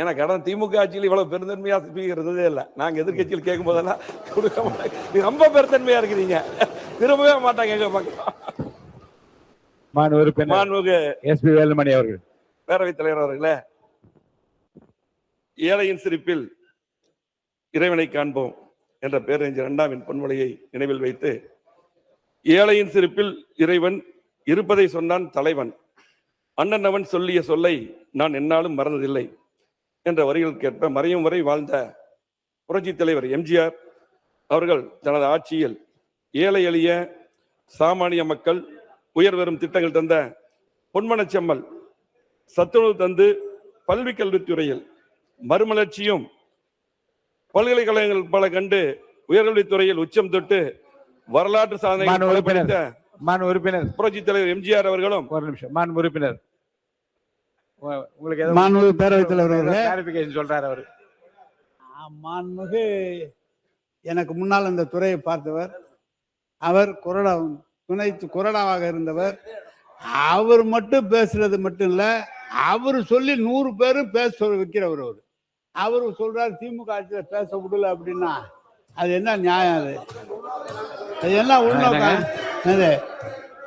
ஏன்னா கடன் திமுக ஆட்சியில் இவ்வளவு பெருந்தன்மையா இருந்ததே இல்லை. நாங்க எதிர்கட்சியில் கேட்கும் போதெல்லாம் கொடுக்க மாட்டாங்க. ரொம்ப பெருந்தன்மையா இருக்கிறீங்க, திரும்பவே மாட்டாங்க எங்க பக்கம். மாண்புமிகு எஸ்பி வேலுமணி அவர்கள். பேரவைத் தலைவர் அவர்களே, ஏழையின் சிரிப்பில் இறைவனை காண்போம் என்ற பேரறிஞர் அண்ணாவின் பொன்மொழியை நினைவில் வைத்து, ஏழையின் சிரிப்பில் இறைவன் இருப்பதை சொன்னான் தலைவன், அண்ணன் அவன் சொல்லிய சொல்லை நான் என்னாலும் மறந்ததில்லை என்ற வரிகள் கேட்ப மறையும் வரை வாழ்ந்த புரட்சி தலைவர் எம்ஜிஆர் அவர்கள் தனது ஆட்சியில் ஏழை எளிய சாமானிய மக்கள் உயர்வரும் திட்டங்கள் தந்த பொன்மனச்செம்மல் சத்துணவு தந்து பல்வி கல்வித்துறையில் மறுமலர்ச்சியும் பல்கலைக்கழகங்கள் பல கண்டு உயர்கல்வித்துறையில் உச்சம் தொட்டு வரலாற்று சாதனை உறுப்பினர் புரட்சி தலைவர் எம்ஜிஆர் அவர்களும். ஒரு நிமிஷம் உறுப்பினர், உங்களுக்கு பேரவைத் தலைவர் சொல்றாரு அவரு. மாண்புமிகு எனக்கு முன்னால் அந்த துறையை பார்த்தவர், அவர் கொறடாவாக இருந்தவர். அவர் மட்டும் பேசுறது மட்டும் இல்ல, அவர் சொல்லி 100 பேரும் பேச வைக்கிறவர். அவரு சொல்றாரு திமுக ஆட்சியில பேச விடல அப்படின்னா அது என்ன நியாயம்? அது என்ன உள்நோக்கம்?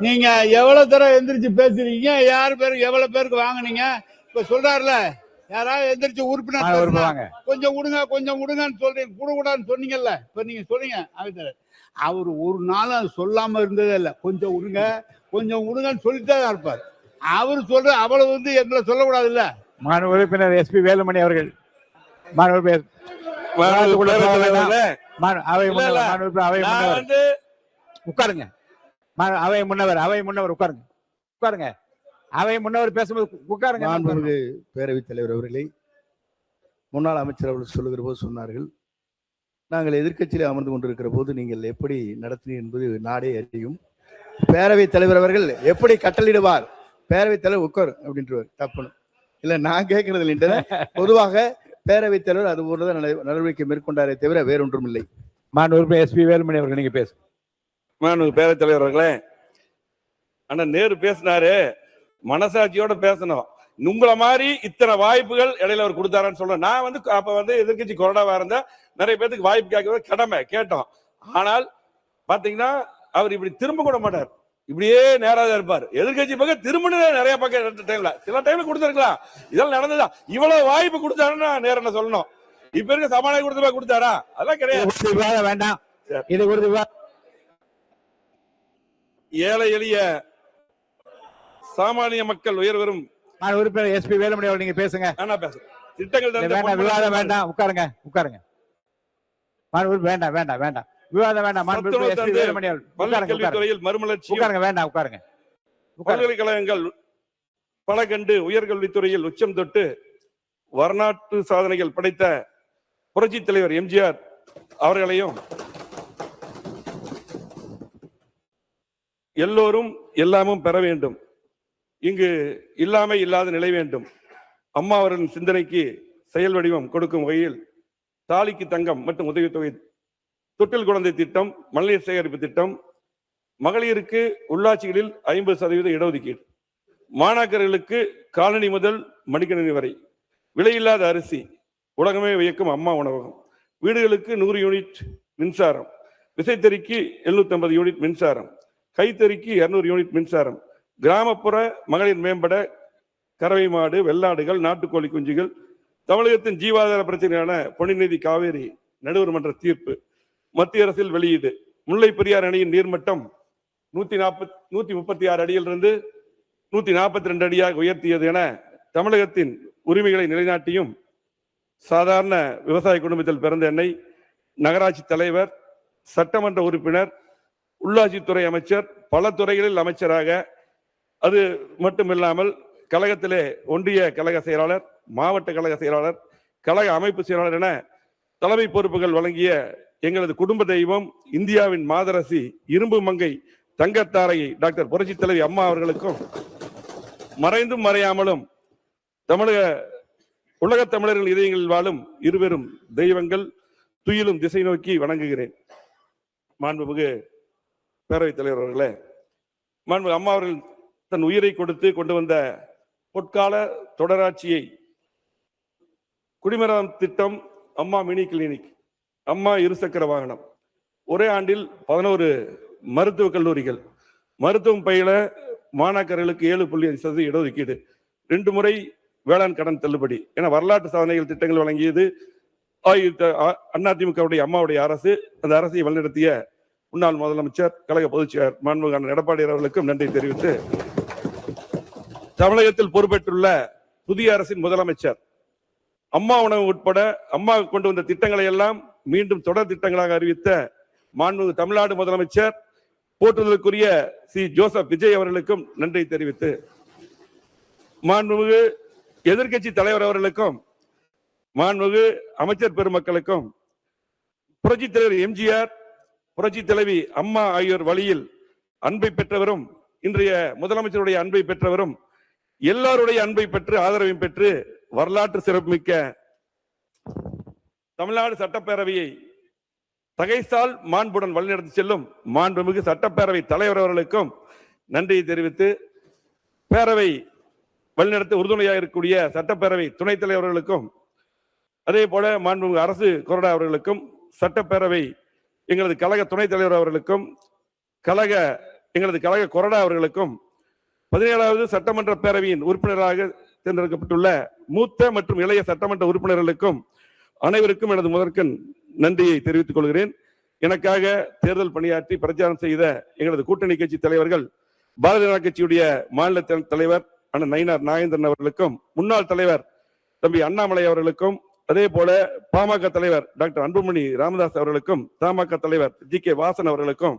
நீங்க எவ்வளவு தடவை எந்திரிச்சு பேசுறீங்க? யார் பேருக்கு எவ்வளவு பேருக்கு வாங்கினீங்க? இப்ப சொல்றாருல, யாராவது எந்திரிச்சு உறுப்பினர் கொஞ்சம் விடுங்கன்னு சொல்றீங்க, கூடாதுன்னு சொன்னீங்கல்ல, இப்ப நீங்க சொன்னீங்க. அவரு ஒரு நாள் சொல்லாம இருந்ததே இல்லை. கொஞ்சம் விடுங்கன்னு சொல்லிட்டே தான் இருப்பார். அவரு சொல்ற அவ்வளவு எங்களை சொல்லக்கூடாது இல்ல. உறுப்பினர் எஸ்பி வேலுமணி அவர்கள். உட்காருங்க. அவை முன்னவர் உட்காருங்க. அவை முன்னவர் பேசும்போது உட்காருங்க. பேரவைத் தலைவர் அவர்களை முன்னாள் அமைச்சர் அவர்கள் சொல்லுகிற போது சொன்னார்கள், நாங்கள் எதிர்க்கட்சியில் அமர்ந்து கொண்டிருக்கிற போது நீங்கள் எப்படி நடத்தினீர் என்பது நாடே அறியும். பேரவைத் தலைவர் அவர்கள் எப்படி கட்டளிடுவார், பேரவைத் தலைவர் உட்கார் அப்படின்றவர். தப்புன்னு இல்ல, நான் கேட்கறது இல்லை. பொதுவாக பேரவைத் தலைவர் அது போலதான் நடவடிக்கை மேற்கொண்டாரே தவிர வேறொன்றும் இல்லை. எஸ்பி வேலுமணி அவர்கள் நீங்க பேசு. பேரவைத் தலைவர் அவர்களே, ஆனா நேரு பேசினாரு, மனசாட்சியோட பேசணும். உங்களை மாதிரி இத்தனை வாய்ப்புகள் இடையில அவர் கொடுத்தாரான்னு சொல்ல. நான் அப்ப எதிர்கட்சி கொறடாவா இருந்தா நிறைய பேருக்கு வாய்ப்பு கேட்க கடமை கேட்டோம். ஆனால் பாத்தீங்கன்னா அவர் இப்படி திரும்ப கூட மாட்டார், இப்படியே நேராக இருப்பார். எதிர்கட்சி பக்கம் திரும்ப நிறைய பக்கம் டைம்ல சில டைம்ல கொடுத்திருக்கலாம். இதெல்லாம் நடந்ததா? இவ்வளவு வாய்ப்பு கொடுத்தாருன்னா நேரம் என்ன சொல்லணும்? இப்ப இருக்க சமாளி கொடுத்தாரா? அதெல்லாம் கிடையாது. வேண்டாம், இது கொடுத்து ஏழை எளிய சாமானிய மக்கள் உயர்வரும் உறுப்பினர் எஸ்பி வேலுமணி அவர்கள் நீங்க பேசுங்க. திட்டங்கள் விவாதம் வேண்டாம், உட்காருங்க. வேண்டாம் விவாதம் வேண்டாம். பல்கலைக்கழகத்துறையில் மறுமலர்ச்சி வேண்டாம், உட்காருங்க. பல்கலைக்கழகங்கள் பல கண்டு உயர்கல்வித்துறையில் உச்சம் தொட்டு வரலாற்று சாதனைகள் படைத்த புரட்சி தலைவர் எம்ஜிஆர் அவர்களையும் எல்லோரும் எல்லாமும் பெற வேண்டும், இங்கு இல்லாமை இல்லாத நிலை வேண்டும். அம்மா அவர்களின் சிந்தனைக்கு செயல் வடிவம் கொடுக்கும் வகையில் தாலிக்கு தங்கம் மற்றும் உதவித்தொகை, தொட்டில் குழந்தை திட்டம், மழைநீர் சேகரிப்பு திட்டம், மகளிருக்கு உள்ளாட்சிகளில் 50% இடஒதுக்கீடு, மாணாக்கர்களுக்கு காலனி முதல் மடிக்கணினி வரை, விலையில்லாத அரிசி, உலகமே வியக்கும் அம்மா உணவகம், வீடுகளுக்கு 100 யூனிட் மின்சாரம், விசைத்தறிக்கு 750 யூனிட் மின்சாரம், கைத்தறிக்கு 200 யூனிட் மின்சாரம், கிராமப்புற மகளிர் மேம்பட கறவை மாடு, வெள்ளாடுகள், நாட்டுக்கோழி குஞ்சுகள், தமிழகத்தின் ஜீவாதார பிரச்சனையான பொன்னிநிதி காவேரி நடுவர் மன்ற தீர்ப்பு, மத்திய அரசில் வெளியீடு, முல்லை பெரியார் அணையின் நீர்மட்டம் 136 அடியிலிருந்து 142 அடியாக உயர்த்தியது என தமிழகத்தின் உரிமைகளை நிலைநாட்டியும், சாதாரண விவசாய குடும்பத்தில் பிறந்த என்னை நகராட்சி தலைவர், சட்டமன்ற உறுப்பினர், உள்ளாட்சித்துறை அமைச்சர், பல துறைகளில் அமைச்சராக, அது மட்டுமில்லாமல் கழகத்திலே ஒன்றிய கழக செயலாளர், மாவட்ட கழக செயலாளர், கழக அமைப்பு செயலாளர் என தலைமை பொறுப்புகள் வழங்கிய எங்களது குடும்ப தெய்வம், இந்தியாவின் மாதரசி, இரும்பு மங்கை, தங்கத்தாரையை டாக்டர் புரட்சி தலைவி அம்மா அவர்களுக்கும் மறைந்தும் மறையாமலும் உலகத் தமிழர்கள் இதயங்களில் வாழும் இருவரும் தெய்வங்கள், துயிலும் திசை நோக்கி வணங்குகிறேன். மாண்புமிகு பேரவைத் தலைவர் அவர்களே, மாண்புமிகு அம்மா அவர்கள் தன் உயிரை கொடுத்து கொண்டு வந்த பொற்கால தொடராட்சியை குடிமரம் திட்டம், அம்மா மினி கிளினிக், அம்மா இருசக்கர வாகனம், ஒரே ஆண்டில் 11 மருத்துவக் கல்லூரிகள், மருத்துவம் பயில மாணாக்கர்களுக்கு 7.5% இடஒதுக்கீடு, 2 முறை வேளாண் கடன் தள்ளுபடி என வரலாற்று சாதனைகள் திட்டங்கள் வழங்கியது அதிமுகவுடைய அம்மாவுடைய அரசு. அந்த அரசை வழிநடத்திய முன்னாள் முதலமைச்சர், கழக பொதுச்செயலாளர் மாண்புமிகு எடப்பாடி அவர்களுக்கும் நன்றி தெரிவித்து, தமிழகத்தில் பொறுப்பேற்றுள்ள புதிய அரசின் முதலமைச்சர் அம்மா உணவு உட்பட அம்மா கொண்டு வந்த திட்டங்களை எல்லாம் மீண்டும் தொடர் திட்டங்களாக அறிவித்த மாண்புமிகு தமிழ்நாடு முதலமைச்சர் போற்றுதலுக்குரிய சி ஜோசப் விஜய் அவர்களுக்கும் நன்றி தெரிவித்து, மாண்புமிகு எதிர்க்கட்சி தலைவர் அவர்களுக்கும் மாண்புமிகு அமைச்சர் பெருமக்களுக்கும் புரட்சி தலைவர் எம்ஜிஆர், புரட்சி தலைவி அம்மா ஆகியோர் வழியில் அன்பை பெற்றவரும், இன்றைய முதலமைச்சருடைய அன்பை பெற்றவரும், எல்லாருடைய அன்பை பெற்று ஆதரவையும் பெற்று வரலாற்று சிறப்புமிக்க தமிழ்நாடு சட்டப்பேரவையை தகைசால் மாண்புடன் வழிநடத்தி செல்லும் மாண்புமிகு சட்டப்பேரவை தலைவர் அவர்களுக்கும் நன்றியை தெரிவித்து, பேரவை வழிநடத்த உறுதுணையாக இருக்கக்கூடிய சட்டப்பேரவை துணைத் தலைவர்களுக்கும், அதே போல மாண்புமிகு அரசு கொறடா அவர்களுக்கும், சட்டப்பேரவை எங்களது கழக துணைத் தலைவர் அவர்களுக்கும், எங்களது கழக கொறடா அவர்களுக்கும், 17வது சட்டமன்ற பேரவையின் உறுப்பினராக தேர்ந்தெடுக்கப்பட்டுள்ள மூத்த மற்றும் இளைய சட்டமன்ற உறுப்பினர்களுக்கும் அனைவருக்கும் எனது முதற்கண் நன்றியை தெரிவித்துக் கொள்கிறேன். எனக்காக தேர்தல் பணியாற்றி பிரச்சாரம் செய்த எங்களது கூட்டணி கட்சி தலைவர்கள், பாரதிய ஜனதா கட்சியுடைய மாநில தலைவர் அண்ணன் நயினார் நாகேந்திரன் அவர்களுக்கும், முன்னாள் தலைவர் தம்பி அண்ணாமலை அவர்களுக்கும், அதே போல பாமக தலைவர் டாக்டர் அன்புமணி ராமதாஸ் அவர்களுக்கும், தமாக தலைவர் ஜி.கே. வாசன் அவர்களுக்கும்,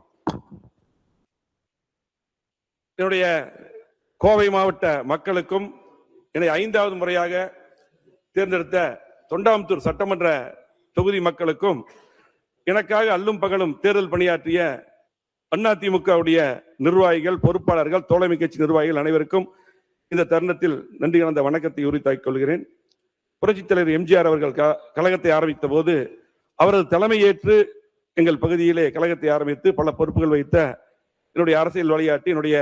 என்னுடைய கோவை மாவட்ட மக்களுக்கும், என்னை 5வது முறையாக தேர்ந்தெடுத்த தொண்டாமுத்தூர் சட்டமன்ற தொகுதி மக்களுக்கும், எனக்காக அல்லும் பகலும் தேர்தல் பணியாற்றிய அதிமுகவுடைய நிர்வாகிகள், பொறுப்பாளர்கள், தோழமை கட்சி நிர்வாகிகள் அனைவருக்கும் இந்த தருணத்தில் நன்றி கலந்த வணக்கத்தை உரித்தாக்கிக் கொள்கிறேன். புரட்சித் தலைவர் எம்ஜிஆர் அவர்கள் கழகத்தை ஆரம்பித்த போது அவரது தலைமை ஏற்று எங்கள் பகுதியிலே கழகத்தை ஆரம்பித்து பல பொறுப்புகள் வைத்த என்னுடைய அரசியல் வழிகாட்டி என்னுடைய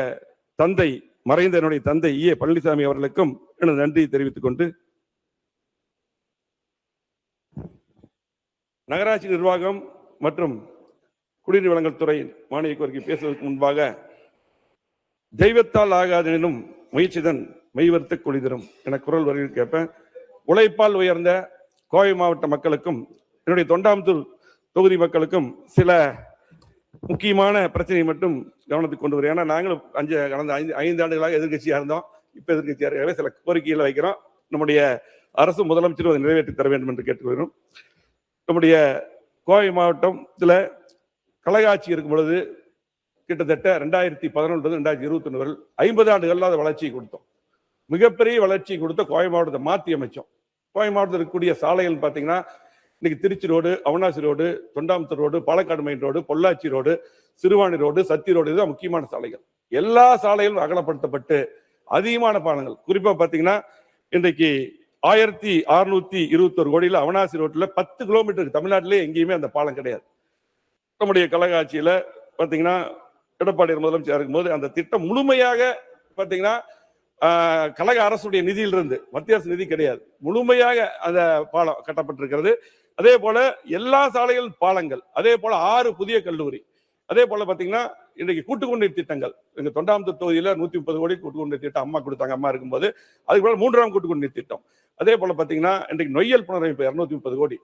தந்தை, மறைந்த என்னுடைய தந்தை ஈ. பழனிசாமி அவர்களுக்கும் எனது நன்றியை தெரிவித்துக் கொண்டு, நகராட்சி நிர்வாகம் மற்றும் குடிநீர் வழங்கல் துறை மானிய கோரிக்கை பேசுவதற்கு முன்பாக, தெய்வத்தால் ஆகாதெனும் முயற்சிதன் மெய்வர்த்த குளிதரும் என குரல் வரியில் கேட்பேன். உழைப்பால் உயர்ந்த கோவை மாவட்ட மக்களுக்கும் என்னுடைய தொண்டாமுத்தூர் தொகுதி மக்களுக்கும் சில முக்கியமான பிரச்சனையை மட்டும் கவனத்துக்கு கொண்டு வரும். ஏன்னா நாங்களும் கடந்த 5 ஆண்டுகளாக எதிர்கட்சியாக இருந்தோம். இப்ப எதிர்கட்சியாக சில கோரிக்கைகளை வைக்கிறோம். நம்முடைய அரசு முதலமைச்சர் அதை நிறைவேற்றி தர வேண்டும் என்று கேட்டுக்கொள்கிறோம். நம்முடைய கோவை மாவட்டத்தில் கழக ஆட்சி இருக்கும் பொழுது கிட்டத்தட்ட 2011 2021 வரை 50 ஆண்டுகள் வளர்ச்சி கொடுத்தோம். மிகப்பெரிய வளர்ச்சி கொடுத்த கோவை மாவட்டத்தை மாற்றி அமைச்சோம். கோவை மாவட்டத்தில் இருக்கக்கூடிய சாலைகள் பார்த்தீங்கன்னா இன்னைக்கு Trichy road, Avinashi road, Thondamuthur road, Palakkad main road, Pollachi road, Siruvani road, Sathy road, இதுதான் முக்கியமான சாலைகள். எல்லா சாலைகளும் அகலப்படுத்தப்பட்டு அதிகமான பாலங்கள், குறிப்பா பாத்தீங்கன்னா இன்றைக்கு 1621 கோடியில் அவினாசி ரோட்ல 10 கிலோமீட்டருக்கு தமிழ்நாட்டிலே எங்கேயுமே அந்த பாலம் கிடையாது. நம்முடைய கழக ஆட்சியில பாத்தீங்கன்னா எடப்பாடி முதலமைச்சர் இருக்கும்போது அந்த திட்டம் முழுமையாக பாத்தீங்கன்னா கழக அரசுடைய நிதியிலிருந்து, மத்திய அரசு நிதி கிடையாது, முழுமையாக அந்த பாலம் கட்டப்பட்டிருக்கிறது. அதே போல எல்லா சாலைகளும் பாலங்கள், அதே போல 6 புதிய கல்லூரி, அதே போல பாத்தீங்கன்னா இன்றைக்கு கூட்டுக்குடிநீர் திட்டங்கள், எங்க தொண்டாமுத்தூர் தொகுதியில 130 கோடி கூட்டுக்குடிநீர் திட்டம் அம்மா கொடுத்தாங்க. அம்மா இருக்கும்போது அதுக்கு போல 3ஆம் கூட்டுக்குடிநீர் திட்டம். அதே போல பாத்தீங்கன்னா இன்றைக்கு நொய்யல் புனரமைப்பு 230 கோடி,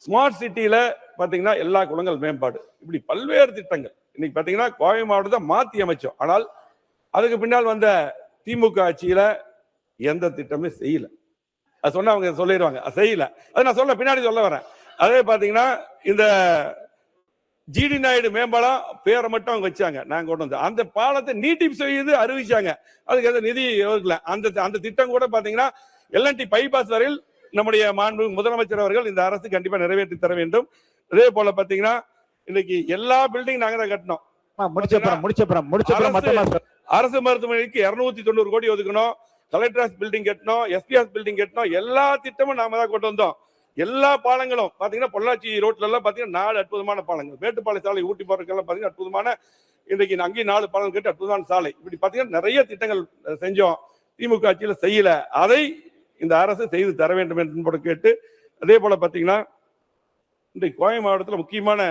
ஸ்மார்ட் சிட்டியில பாத்தீங்கன்னா எல்லா குளங்கள் மேம்பாடு, இப்படி பல்வேறு திட்டங்கள் இன்னைக்கு பாத்தீங்கன்னா கோவை மாவட்டத்தை மாத்தி அமைச்சோம். ஆனால் அதுக்கு பின்னால் வந்த திமுக ஆட்சியில எந்த திட்டமே செய்யல. அது சொன்னா அவங்க சொல்லிடுவாங்க செய்யல. அது நான் சொல்ல பின்னாடி சொல்ல வரேன். அதே பாத்தீங்கன்னா இந்த ஜிடி நாயுடு மேம்பாலம் பேரை மட்டும் அவங்க வச்சாங்க, நாங்க கொண்டு வந்து அந்த பாலத்தை நீட்டிப்பு செய்து அறிவிச்சாங்க. அதுக்கு எந்த நிதி ஒதுக்கல. அந்த திட்டம் கூட பாத்தீங்கன்னா எல்என்டி பைபாஸ் வரையில் நம்முடைய மாண்பு முதலமைச்சர் அவர்கள் இந்த அரசு கண்டிப்பா நிறைவேற்றி தர வேண்டும். அதே போல பாத்தீங்கன்னா இன்னைக்கு எல்லா பில்டிங் நாங்க தான் கட்டணும். அரசு மருத்துவமனைக்கு 290 கோடி ஒதுக்கணும், கலெக்டர் பில்டிங் கட்டணும், எஸ்பிஎஸ் பில்டிங் கட்டணும், எல்லா திட்டமும் நாம தான் கொண்டு வந்தோம். எல்லா பாலங்களும் பாத்தீங்கன்னா பொள்ளாச்சி ரோட்ல எல்லாம் பாத்தீங்கன்னா 4 அற்புதமான பாலங்கள், மேட்டுப்பாளைய சாலை ஊட்டி போறதுக்கெல்லாம் பாத்தீங்கன்னா அற்புதமான, இன்றைக்கு அங்கேயும் 4 பாலங்கள் கட்டி அற்புதமான சாலை, இப்படி பாத்தீங்கன்னா நிறைய திட்டங்கள் செஞ்சோம். திமுக ஆட்சியில செய்யல. அதை இந்த அரசு செய்து தர வேண்டும் என்று கேட்டு அதே போல பாத்தீங்கன்னா இன்றைக்கு கோவை மாவட்டத்தில் முக்கியமான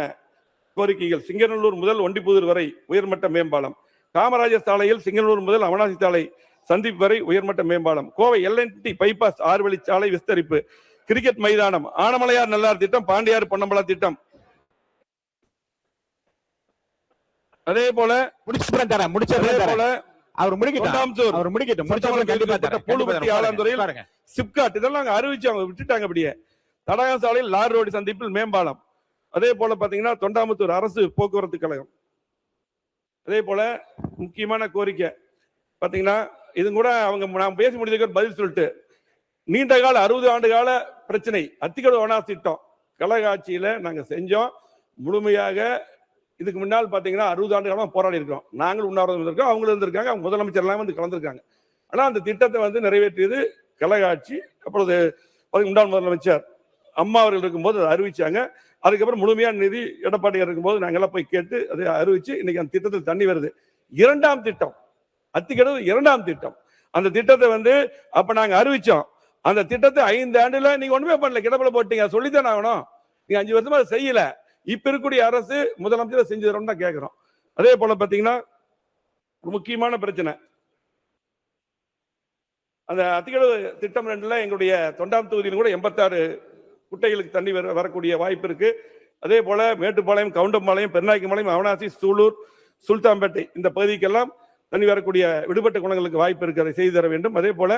கோரிக்கைகள் சிங்கநல்லூர் முதல் ஒண்டிப்புதூர் வரை உயர்மட்ட மேம்பாலம், காமராஜர் சாலையில் சிங்கநல்லூர் முதல் அவனாசி சாலை சந்திப்பு வரை உயர்மட்ட மேம்பாலம், கோவை எல்என்டி பைபாஸ் 6 வழிச்சாலை விஸ்தரிப்பு, கிரிக்கெட் மைதானம், ஆனமலையார் நல்லார் திட்டம், பாண்டியார் பொன்னம்பலா திட்டம். அதே போல சிப்காட் இதெல்லாம் அறிவிச்சு அவங்க விட்டுட்டாங்க. அப்படியே தடகம் சாலையில் லாரி ரோடு சந்திப்பில் மேம்பாலம். அதே போல பாத்தீங்கன்னா தொண்டாமுத்தூர் அரசு போக்குவரத்து கழகம். அதே போல முக்கியமான கோரிக்கை பாத்தீங்கன்னா இது கூட அவங்க நான் பேசி முடிஞ்சதுக்கு பதில் சொல்லிட்டு, நீண்ட கால 60 ஆண்டு கால பிரச்சனை அத்திக்கடவு வனாஸ் திட்டம் கழக ஆட்சியில நாங்க செஞ்சோம். முழுமையாக இதுக்கு முன்னால் பாத்தீங்கன்னா 60 ஆண்டு காலமா போராடி இருக்கோம். நாங்களும் உண்ணாவிரதம் இருக்கோம், அவங்களும் இருந்திருக்காங்க, அவங்க முதலமைச்சர் எல்லாம் வந்து கலந்துருக்காங்க. ஆனா அந்த திட்டத்தை வந்து நிறைவேற்றியது கழக ஆட்சி. அப்பொழுது முன்னாள் முதலமைச்சர் அம்மா அவர்கள் இருக்கும்போது அதை அறிவிச்சாங்க. அதுக்கப்புறம் முழுமையான நிதி எடப்பாடியார் இருக்கும்போது நாங்கெல்லாம் போய் கேட்டு அதை அறிவிச்சு இன்னைக்கு அந்த திட்டத்தில் தண்ணி வருது. 2ஆம் திட்டம் அத்திக்கடவு 2ஆம் திட்டம். அந்த திட்டத்தை வந்து அப்ப நாங்க அறிவிச்சோம். அந்த திட்டத்தை 5 ஆண்டுல நீங்க ஒண்ணுமே பண்ணல, கிடப்பில போட்டீங்க. சொல்லித்தான் ஆகணும். நீங்க 5 வருஷமா அதை செய்யல. இப்ப இருக்கக்கூடிய அரசு முதலமைச்சர் செஞ்சு தரோம் தான் கேட்கிறோம். அதே போல பாத்தீங்கன்னா முக்கியமான பிரச்சனை அந்த அத்திக்கடவு திட்டம் 2ல எங்களுடைய தொண்டாம் தொகுதியில் கூட 86 குட்டைகளுக்கு தண்ணி வரக்கூடிய வாய்ப்பு இருக்கு. அதே போல மேட்டுப்பாளையம், கவுண்டம்பாளையம், பெருநாய்க்கும்பாளையம், அவனாசி, சூலூர், சுல்தான்பேட்டை இந்த பகுதிக்கெல்லாம் தண்ணி வரக்கூடிய விடுபட்ட குணங்களுக்கு வாய்ப்பு இருக்கு. அதை செய்து தர வேண்டும். அதே போல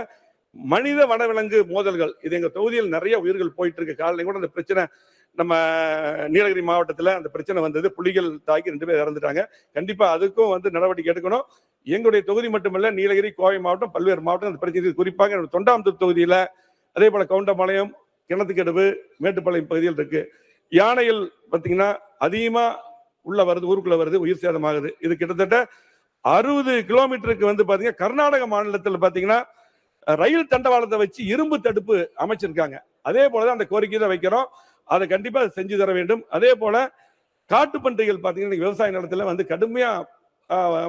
மனித வனவிலங்கு மோதல்கள், இது எங்க தொகுதியில் நிறைய உயிர்கள் போயிட்டு இருக்கு. காலையில் கூட அந்த பிரச்சனை நம்ம நீலகிரி மாவட்டத்தில் அந்த பிரச்சனை வந்தது. புலிகள் தாக்கி 2 பேர் இறந்துட்டாங்க. கண்டிப்பா அதுக்கும் வந்து நடவடிக்கை எடுக்கணும். எங்களுடைய தொகுதி மட்டுமல்ல, நீலகிரி, கோவை மாவட்டம், பல்வேறு மாவட்டம் அந்த பிரச்சனை, குறிப்பாக தொண்டாமுத்தூர் தொகுதியில, அதே போல கவுண்டம்பாளையம், கிணத்துக்கடவு, மேட்டுப்பாளையம் பகுதியில் இருக்கு. யானைகள் பாத்தீங்கன்னா அதிகமா உள்ள வருது, ஊருக்குள்ள வருது, உயிர் சேதமாகுது. இது கிட்டத்தட்ட 60 கிலோமீட்டருக்கு வந்து பாத்தீங்கன்னா கர்நாடக மாநிலத்தில் பாத்தீங்கன்னா ரயில் தண்டவாளத்தை வச்சு இரும்பு தடுப்பு அமைச்சிருக்காங்க. அதே போலதான் அந்த கோரிக்கை தான் வைக்கிறோம். அதை கண்டிப்பா செஞ்சு தர வேண்டும். அதே போல காட்டு பன்றிகள் பாத்தீங்கன்னா விவசாய நிலத்துல வந்து கடுமையா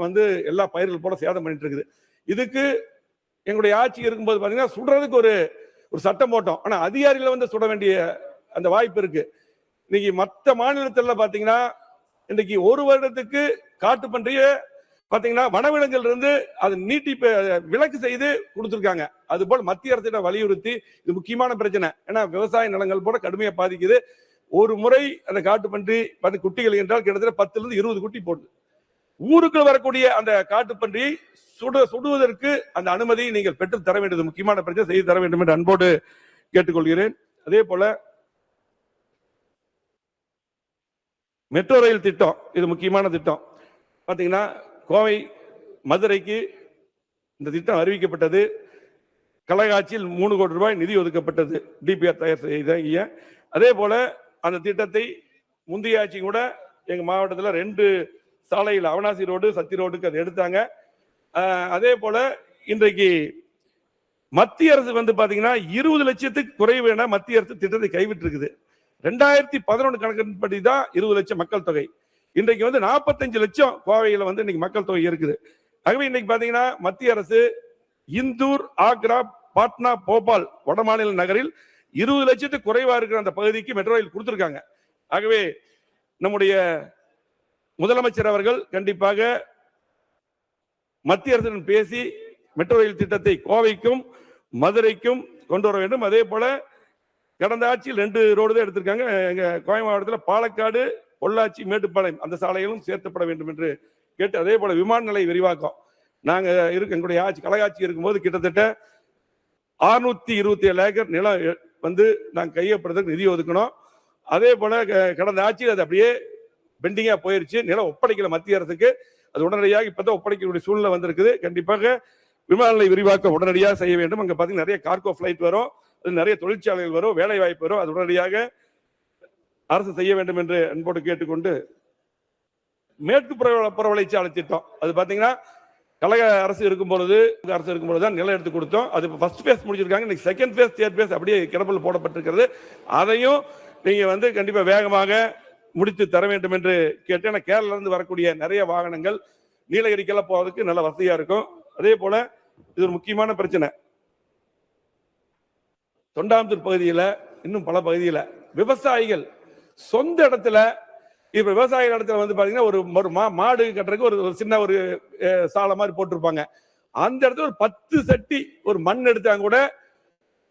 வந்து எல்லா பயிர்கள் போல சேதம் பண்ணிட்டு இருக்குது. இதுக்கு எங்களுடைய ஆட்சி இருக்கும்போது பாத்தீங்கன்னா சுடுறதுக்கு ஒரு சட்டம் போட்டோம். ஆனா அதிகாரிகளை வந்து சுட வேண்டிய அந்த வாய்ப்பு இருக்கு. இன்னைக்கு மற்ற மாநிலத்துல பாத்தீங்கன்னா இன்னைக்கு 1 வருடத்துக்கு காட்டு பன்றியை பாத்தீங்கன்னா வனவிலங்குல இருந்து அது நீட்டி விலக்கு செய்து கொடுத்திருக்காங்க. அது போல மத்திய அரசிடம் வலியுறுத்தி, இது முக்கியமான பிரச்சனை. ஏன்னா விவசாய நிலங்கள் போல கடுமையா பாதிக்குது. ஒரு முறை அந்த காட்டு பன்றி குட்டிகள் என்றால் கிட்டத்தட்ட 10 இருந்து 20 குட்டி போடுது. ஊருக்குள் வரக்கூடிய அந்த காட்டு பன்றியை சுடுவதற்கு அந்த அனுமதி நீங்கள் பெற்று தர வேண்டியது முக்கியமான பிரச்சனை, செய்து தர வேண்டும் என்று அன்போடு கேட்டுக்கொள்கிறேன். அதே போல மெட்ரோ ரயில் திட்டம், இது முக்கியமான திட்டம். பாத்தீங்கன்னா கோவை மதுரைக்கு இந்த திட்டம் அறிவிக்கப்பட்டது. கழக ஆட்சியில் 3 கோடி ரூபாய் நிதி ஒதுக்கப்பட்டது டிபிஆர் தயார் செய்ய. அதே போல அந்த திட்டத்தை முந்தைய ஆட்சி கூட எங்க மாவட்டத்தில் 2 சாலையில் அவனாசி ரோடு, சத்தி ரோடுக்கு அதை எடுத்தாங்க. அதே போல இன்றைக்கு மத்திய அரசு வந்து பாத்தீங்கன்னா 20 லட்சத்துக்கு குறைவு என மத்திய அரசு திட்டத்தை கைவிட்டு இருக்குது. 2011 கணக்கின்படி தான் 20 லட்சம் மக்கள் தொகை. இன்றைக்கு வந்து 45 லட்சம் கோவையில் வந்து இன்னைக்கு மக்கள் தொகை இருக்குது. ஆகவே இன்னைக்கு பாத்தீங்கன்னா மத்திய அரசு இந்தூர், ஆக்ரா, பாட்னா, போபால் வடமாநில நகரில் 20 லட்சத்துக்கு குறைவா இருக்கிற அந்த பகுதிக்கு மெட்ரோ ரயில் கொடுத்திருக்காங்க. ஆகவே நம்முடைய முதலமைச்சர் அவர்கள் கண்டிப்பாக மத்திய அரசுடன் பேசி மெட்ரோ ரயில் திட்டத்தை கோவைக்கும் மதுரைக்கும் கொண்டு வர வேண்டும். அதே போல கடந்த ஆட்சியில் 2 ரோடு தான் எடுத்திருக்காங்க. எங்க கோவை மாவட்டத்தில் பாலக்காடு, பொள்ளாச்சி, மேட்டுப்பாளையம் அந்த சாலைகளும் சேர்க்கப்பட வேண்டும் என்று கேட்டு, அதே போல விமான நிலைய விரிவாக்கம் நாங்க எங்களுடைய ஆட்சி கழக ஆட்சி இருக்கும்போது கிட்டத்தட்ட 627 ஏக்கர் நிலம் வந்து நாங்கள் கையப்படுறதுக்கு நிதி ஒதுக்கணும். அதே போல கடந்த ஆட்சியில் அது அப்படியே பெண்டிங்கா போயிருச்சு. நிலம் ஒப்படைக்கல மத்திய அரசுக்கு. அது உடனடியாக இப்பதான் ஒப்படைக்கக்கூடிய சூழ்நிலை வந்திருக்குது. கண்டிப்பாக விமான நிலைய விரிவாக்கம் உடனடியாக செய்ய வேண்டும். அங்க பாத்தீங்கன்னா நிறைய கார்கோ பிளைட் வரும், நிறைய தொழிற்சாலைகள் வரும், வேலை வாய்ப்பு வரும். அது உடனடியாக அரசு செய்ய வேண்டும் என்று அன்போடு கேட்டுக்கொண்டு, மேற்கு புறவழிச்சாலை திட்டம் அது பாத்தீங்கன்னா கழக அரசு இருக்கும் பொழுது தான் நிலம் எடுத்து கொடுத்தோம். அது ஃபர்ஸ்ட் பேஸ் முடிச்சிருக்காங்க. இன்னைக்கு செகண்ட் பேஸ், தேர்ட் பேஸ் அப்படியே கிடப்பில் போடப்பட்டிருக்கிறது. அதையும் நீங்க வந்து கண்டிப்பா வேகமாக முடித்து தர வேண்டும் என்று கேட்டேன். கேரளால இருந்து வரக்கூடிய நிறைய வாகனங்கள் நீலகிரிக்கெல்லாம் போவதற்கு நல்ல வசதியா இருக்கும். அதே போல இது ஒரு முக்கியமான பிரச்சனை. தொண்டாமுத்தூர் பகுதியில் இன்னும் பல பகுதியில் விவசாயிகள் சொந்த இடத்துல இப்ப விவசாயிகள் இடத்துல வந்து பாத்தீங்கன்னா ஒரு மாடு கட்டுறதுக்கு ஒரு சின்ன ஒரு சாலை மாதிரி போட்டிருப்பாங்க. அந்த இடத்துல ஒரு 10 சட்டி ஒரு மண் எடுத்தாங்க கூட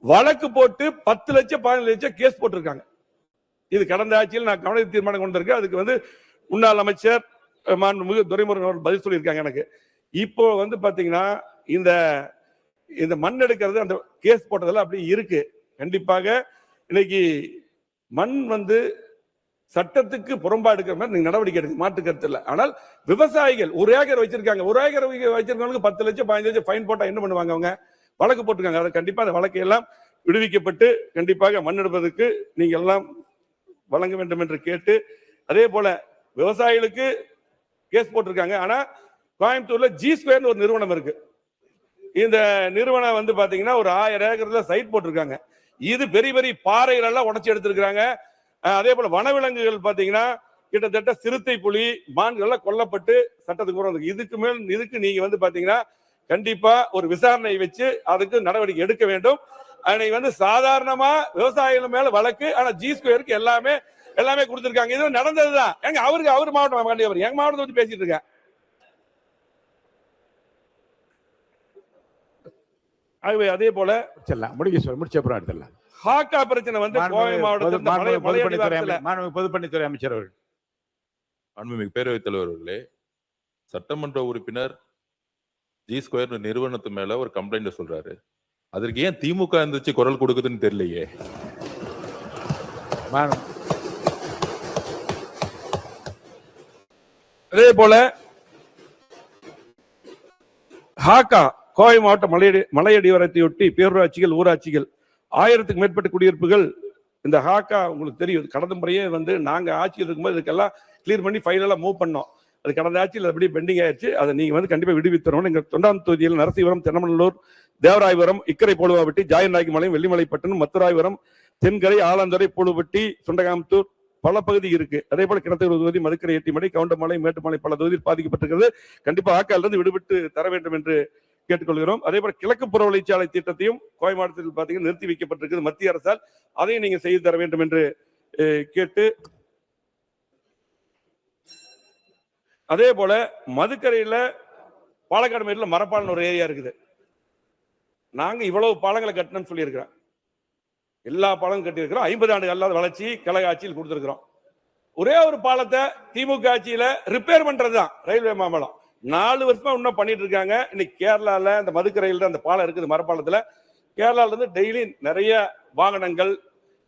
வழக்கு போட்டு 10 லட்சம் 15 லட்சம் கேஸ் போட்டிருக்காங்க. இது கடந்த ஆட்சியில் நான் கவன தீர்மானம் கொண்டு இருக்கேன். அதுக்கு வந்து முன்னாள் அமைச்சர் மாண்புமிகு துரைமுருகன் அவர்கள் பதில் சொல்லியிருக்காங்க எனக்கு. இப்போ வந்து பாத்தீங்கன்னா இந்த மண் எடுக்கிறது அந்த கேஸ் போட்டதெல்லாம் அப்படி இருக்கு. கண்டிப்பாக இன்னைக்கு மண் வந்து சட்டத்துக்கு புறம்பா எடுக்கிற மாதிரி நீங்க நடவடிக்கை எடுக்க மாட்டு கருத்து இல்லை. ஆனால் விவசாயிகள் 1 ஏக்கர் வச்சிருக்காங்க. 1 ஏக்கர் வச்சிருக்கவங்களுக்கு 10 லட்சம் 15 லட்சம் ஃபைன் போட்டா என்ன பண்ணுவாங்க? அவங்க வழக்கு போட்டிருக்காங்க. அதை கண்டிப்பா அந்த வழக்கை எல்லாம் விடுவிக்கப்பட்டு கண்டிப்பாக மண் எடுப்பதற்கு நீங்க எல்லாம் வழங்க வேண்டும் என்று கேட்டு, அதே போல விவசாயிகளுக்கு கேஸ் போட்டிருக்காங்க. ஆனா கோயம்புத்தூர்ல G2 ஒரு நிறுவனம் இருக்கு. இந்த நிறுவனம் வந்து பாத்தீங்கன்னா ஒரு 1000 ஏக்கர்ல சைட் போட்டிருக்காங்க. இது பெரிய பெரிய பாறைகள் எல்லாம் உடைச்சு எடுத்திருக்காங்க. அதே போல வனவிலங்குகள் பாத்தீங்கன்னா கிட்டத்தட்ட சிறுத்தை, புலி, மான்கள் எல்லாம் கொல்லப்பட்டு சட்டத்துக்கு புறம். இதுக்கு நீங்க வந்து பாத்தீங்கன்னா கண்டிப்பா ஒரு விசாரணை வச்சு அதுக்கு நடவடிக்கை எடுக்க வேண்டும். அன்னைக்கு வந்து சாதாரணமா விவசாயிகள் மேல வழக்கு, ஆனா G2 எல்லாமே கொடுத்திருக்காங்க. இது நடந்ததுதான். எங்க அவர் மாவட்டம் எங்க மாவட்டத்தை பத்தி பேசிட்டு இருக்கேன். அதே போல முடிச்ச அப்புறம் எடுத்துடலாம். ஹாக்கா பிரச்சனை வந்து கோவை மாவட்டத்தில் பொதுப்பணித்துறை அமைச்சர் அவர்கள். மாண்புமிகு பேரவைத் தலைவர் அவர்களே, சட்டமன்ற உறுப்பினர் G2 நிறுவனத்து மேல ஒரு கம்ப்ளைண்ட் சொல்றாரு. அதற்கு ஏன் திமுக இருந்துச்சு குரல் கொடுக்குதுன்னு தெரியலையே. அதே போல ஹாக்கா கோவை மாவட்ட மலையடிவாரத்தையொட்டி பேரூராட்சிகள், ஊராட்சிகள் 1000க்கும் மேற்பட்ட குடியிருப்புகள் இந்த ஹாக்கா உங்களுக்கு தெரியும். கடந்த முறையே வந்து நாங்க ஆட்சியில் இருக்கும்போது இதுக்கெல்லாம் கிளியர் பண்ணி ஃபைல் எல்லாம் மூவ் பண்ணோம். அது கடந்த ஆட்சியில் அப்படியே பெண்டிங் ஆயிடுச்சு. அதை நீங்க வந்து கண்டிப்பா விடுவித்தரணும். எங்க தொண்டாம் தொகுதியில் நரசிவரம், தென்னமல்லூர், தேவராயபுரம், இக்கரை போலுவாப்பட்டி, ஜாயநாயகிமலையம், வெள்ளிமலைப்பட்டினம், மத்துராயபுரம், தென்கரை, ஆலாந்துறை, பூலுப்பட்டி, சுண்டகாமத்தூர் பல பகுதி இருக்கு. அதே போல கிணத்தூர் தொகுதி, மதுக்கரை, எட்டிமலை, கவுண்டமலை, மேட்டுமலை பல தொகுதியில் பாதிக்கப்பட்டிருக்கிறது. கண்டிப்பா ஆக்காலிருந்து விடுவிட்டு தர வேண்டும் என்று கேட்டுக்கொள்கிறோம். அதே போல கிழக்கு புறவழிச்சாலை திட்டத்தையும் கோவை மாவட்டத்தில் பாத்தீங்கன்னா நிறுத்தி வைக்கப்பட்டிருக்கிறது மத்திய அரசால். அதையும் நீங்க செய்து தர வேண்டும் என்று கேட்டு, அதே போல மதுக்கரையில பாலக்காடு மேல மரப்பாலம் ஒரு ஏரியா இருக்குது. நாங்க இவ்வளவு பாலங்களை கட்டணும்னு சொல்லியிருக்கிறோம். எல்லா பாலங்களும் கட்டி இருக்கிறோம். 50 ஆண்டு அல்லாத வளர்ச்சி கழக ஆட்சியில் கொடுத்திருக்கிறோம். ஒரே ஒரு பாலத்தை திமுக ஆட்சியில ரிப்பேர் பண்றதுதான் ரயில்வே மாமலம். 4 வருஷமா இன்னும் பண்ணிட்டு இருக்காங்க. இன்னைக்கு கேரளால இந்த மதுக்கரையில் அந்த பாலம் இருக்குது. மரப்பாலத்துல கேரளால இருந்து டெய்லி நிறைய வாகனங்கள்,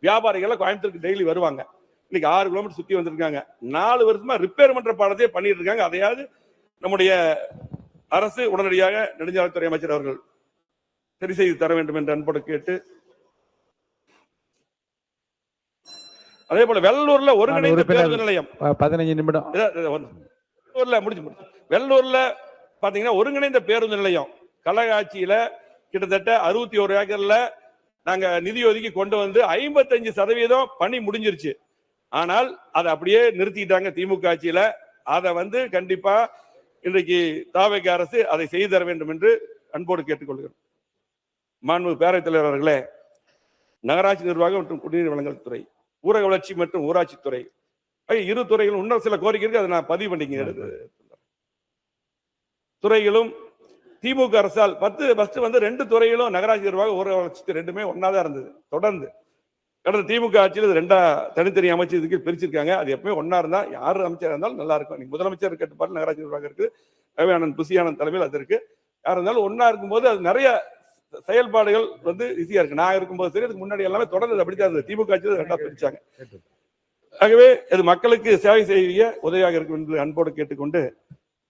வியாபாரிகள் கோயம்புத்தூருக்கு டெய்லி வருவாங்க. இன்னைக்கு 6 கிலோமீட்டர் சுத்தி வந்திருக்காங்க. 4 வருஷமா ரிப்பேர் பண்ற பாலத்தையே பண்ணிட்டு இருக்காங்க. அதையாவது நம்முடைய அரசு உடனடியாக நெடுஞ்சாலைத்துறை அமைச்சர் அவர்கள் சரி செய்து தர வேண்டும் என்று அன்போடு கேட்டு, அதே போல வெள்ளூர்ல ஒருங்கிணைந்த பேருந்து நிலையம் 15 நிமிடம் முடிச்சு வெள்ளூர்ல பாத்தீங்கன்னா ஒருங்கிணைந்த பேருந்து நிலையம் கழக ஆட்சியில கிட்டத்தட்ட 61 ஏக்கர்ல நாங்க நிதி ஒதுக்கி கொண்டு வந்து 55% பணி முடிஞ்சிருச்சு. ஆனால் அதை அப்படியே நிறுத்திட்டாங்க திமுக ஆட்சியில. அதை வந்து கண்டிப்பா இன்றைக்கு தாவேக அரசு அதை செய்து தர வேண்டும் என்று அன்போடு கேட்டுக்கொள்கிறோம். மாண்புமிகு பேரவைத் தலைவர் அவர்களே, நகராட்சி நிர்வாகம் மற்றும் குடிநீர் வழங்கல் துறை, ஊரக வளர்ச்சி மற்றும் ஊராட்சி துறை, இரு துறைகளும் இன்னும் சில கோரிக்கை இருக்கு. அதை நான் பதிவு பண்ணிக்க. துறைகளும் திமுக அரசால் 2 துறைகளும் நகராட்சி நிர்வாகம், ஊரக வளர்ச்சி ரெண்டுமே ஒன்னாதான் இருந்தது. தொடர்ந்து கடந்த திமுக ஆட்சியில் 2 தனித்தனி அமைச்சருக்கு பிரிச்சிருக்காங்க. அது எப்பவுமே ஒன்னா இருந்தா யாரு அமைச்சர் இருந்தாலும் நல்லா இருக்கும். நீங்க முதலமைச்சர் கட்டுப்பாடு நகராட்சி நிர்வாகம் இருக்கு. ரவிஆனந்த் புசியானந்த் தலைமையில் அது இருக்கு. யார் இருந்தாலும் ஒன்னா இருக்கும்போது அது நிறைய செயல்பாடுகள் வந்து ஈஸியா இருக்கு. நான் இருக்கும்போது சரி, அதுக்கு முன்னாடி எல்லாமே தொடர்ந்து அப்படித்தான் இருந்தது. திமுக ஆட்சியில் 2 பிரிச்சாங்க. ஆகவே இது மக்களுக்கு சேவை செய்ய உதவியாக இருக்கும் என்று அன்போடு கேட்டுக்கொண்டு,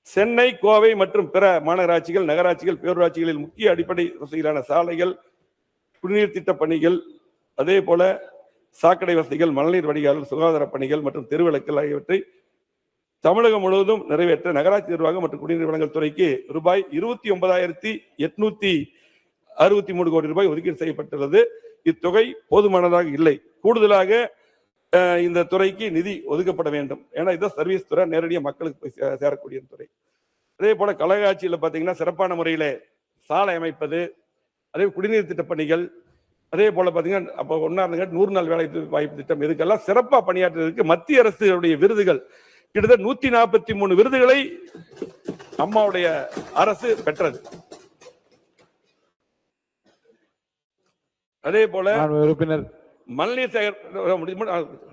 சென்னை, கோவை மற்றும் பிற மாநகராட்சிகள், நகராட்சிகள், பேரூராட்சிகளில் முக்கிய அடிப்படை வசதிகளான சாலைகள், குடிநீர் திட்ட பணிகள், அதே போல சாக்கடை வசதிகள், மழைநீர் வடிகால், சுகாதார பணிகள் மற்றும் தெருவிளக்கல் ஆகியவற்றை தமிழகம் முழுவதும் நிறைவேற்ற நகராட்சி நிர்வாகம் மற்றும் குடிநீர் வழங்கல் துறைக்கு ரூபாய் 29,863 கோடி ரூபாய் ஒதுக்கீடு செய்யப்பட்டுள்ளது. இத்தொகை போதுமானதாக இல்லை. கூடுதலாக இந்த துறைக்கு நிதி ஒதுக்கப்பட வேண்டும். ஏன்னா இதுதான் சர்வீஸ் துறை, நேரடியாக மக்களுக்கு போய் சேரக்கூடிய துறை. அதே போல கழக ஆட்சியில் பார்த்தீங்கன்னா சிறப்பான முறையில சாலை அமைப்பது, அதே குடிநீர் திட்ட பணிகள், அதே போல பாத்தீங்கன்னா அப்போ 100 நாள் வேலை வாய்ப்பு திட்டம், இதுக்கெல்லாம் சிறப்பா பணியாற்றுவதற்கு மத்திய அரசுடைய விருதுகள் கிட்டத்தட்ட 143 விருதுகளை அம்மாவுடைய அரசு பெற்றது. அதே போல உறுப்பினர் மழைநீர்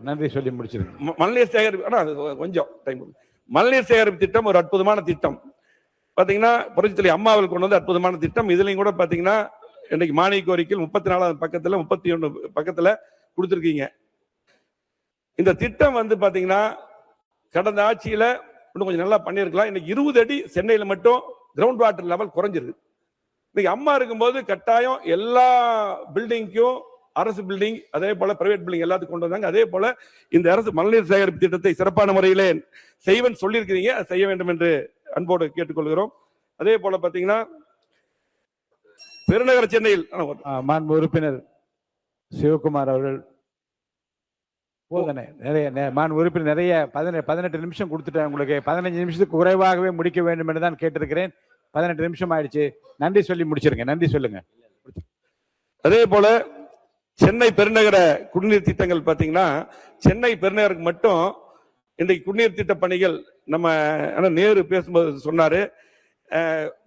நன்றி சொல்லி முடிச்சிருங்க. மழைநீர் சேகரிப்பு கொஞ்சம் டைம். மழைநீர் சேகரிப்பு திட்டம் ஒரு அற்புதமான திட்டம். பாத்தீங்கன்னா புரட்சித்தலைவி அம்மா அவர்கள் கொண்டு வந்து அற்புதமான திட்டம். இதுலயும் கூட பாத்தீங்கன்னா இன்னைக்கு மானிய கோரிக்கையில் 34 பக்கத்துல 31 பக்கத்துல கொடுத்திருக்கீங்க. இந்த திட்டம் வந்து பாத்தீங்கன்னா கடந்த ஆட்சியில இன்னும் கொஞ்சம் நல்லா பண்ணியிருக்கலாம். இன்னைக்கு 20 அடி சென்னையில மட்டும் கிரவுண்ட் வாட்டர் லெவல் குறைஞ்சிருக்கு. இன்னைக்கு அம்மா இருக்கும்போது கட்டாயம் எல்லா பில்டிங்க்கும் அரசு பில்டிங், அதே போல பிரைவேட் பில்டிங் எல்லாத்துக்கும் கொண்டு வந்தாங்க. அதே போல இந்த அரசு மழைநீர் சேகரிப்பு திட்டத்தை சிறப்பான முறையிலே செய்வன் சொல்லியிருக்கிறீங்க, செய்ய வேண்டும் என்று அன்போடு கேட்டுக்கொள்கிறோம். அதே போல பாத்தீங்கன்னா பெருநகர சென்னையில் மாண்பு உறுப்பினர் சிவகுமார் அவர்கள் போதனை நிறைய மாண்பு உறுப்பினர் நிறைய 18 நிமிஷம் கொடுத்துட்டேன் உங்களுக்கு. 15 நிமிஷத்துக்கு குறைவாகவே முடிக்க வேண்டும் என்று தான் கேட்டிருக்கிறேன். 18 நிமிஷம் ஆயிடுச்சு. நன்றி சொல்லி முடிச்சிருங்க. நன்றி சொல்லுங்க. அதே போல சென்னை பெருநகர குடிநீர் திட்டங்கள் பாத்தீங்கன்னா சென்னை பெருநகருக்கு மட்டும் இன்றைக்கு குடிநீர் திட்ட பணிகள் நம்ம நேரு பேசும்போது சொன்னாரு,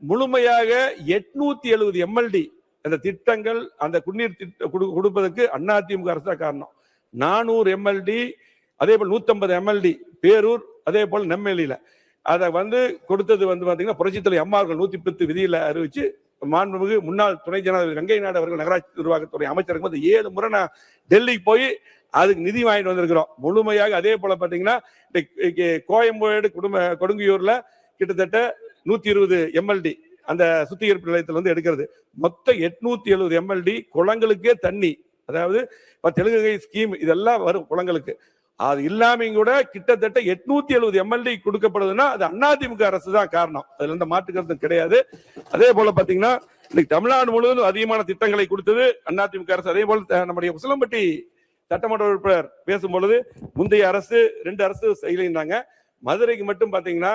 முழுமையாக 870 MLD அந்த திட்டங்கள் அந்த குடிநீர் திட்டம் கொடுப்பதற்கு அதிமுக அரசு தான் காரணம். 400 MLD, அதே போல் 150 MLD பேரூர், அதே போல் நெம்மேலியில அதை வந்து கொடுத்தது வந்து பாத்தீங்கன்னா புரட்சித்தலைவி அம்மா அவர்கள் 110 விதியில அறிவிச்சு மாண்புமிகு முன்னாள் துணை ஜனாதிபதி வெங்கை நாயுடு அவர்கள் நகராட்சி நிர்வாகத்துறை அமைச்சருக்கு வந்து 7 முறை நான் டெல்லிக்கு போய் அதுக்கு நிதி வாங்கிட்டு வந்திருக்கிறோம் முழுமையாக. அதே போல பாத்தீங்கன்னா கோயம்பேடு கொடுங்கியூர்ல கிட்டத்தட்ட 120 MLD அந்த சுத்திகரிப்பு நிலையத்தில் வந்து எடுக்கிறது. மொத்தம் 870 MLD குளங்களுக்கே தண்ணி, அதாவது தெலுங்கு ஸ்கீம் இதெல்லாம் வரும் குளங்களுக்கு. அது இல்லாம கூட கிட்டத்தட்ட 870 MLD கொடுக்கப்படுதுன்னா அது அதிமுக அரசு தான் காரணம். அதுல இருந்து மாற்று கருத்து கிடையாது. அதே போல பாத்தீங்கன்னா இன்னைக்கு தமிழ்நாடு முழுவதும் அதிகமான திட்டங்களை கொடுத்தது அதிமுக அரசு. அதே போல நம்முடைய உசிலம்பட்டி சட்டமன்ற உறுப்பினர் பேசும்பொழுது முந்தைய அரசு 2 அரசு செய்யலைன்னாங்க. மதுரைக்கு மட்டும் பாத்தீங்கன்னா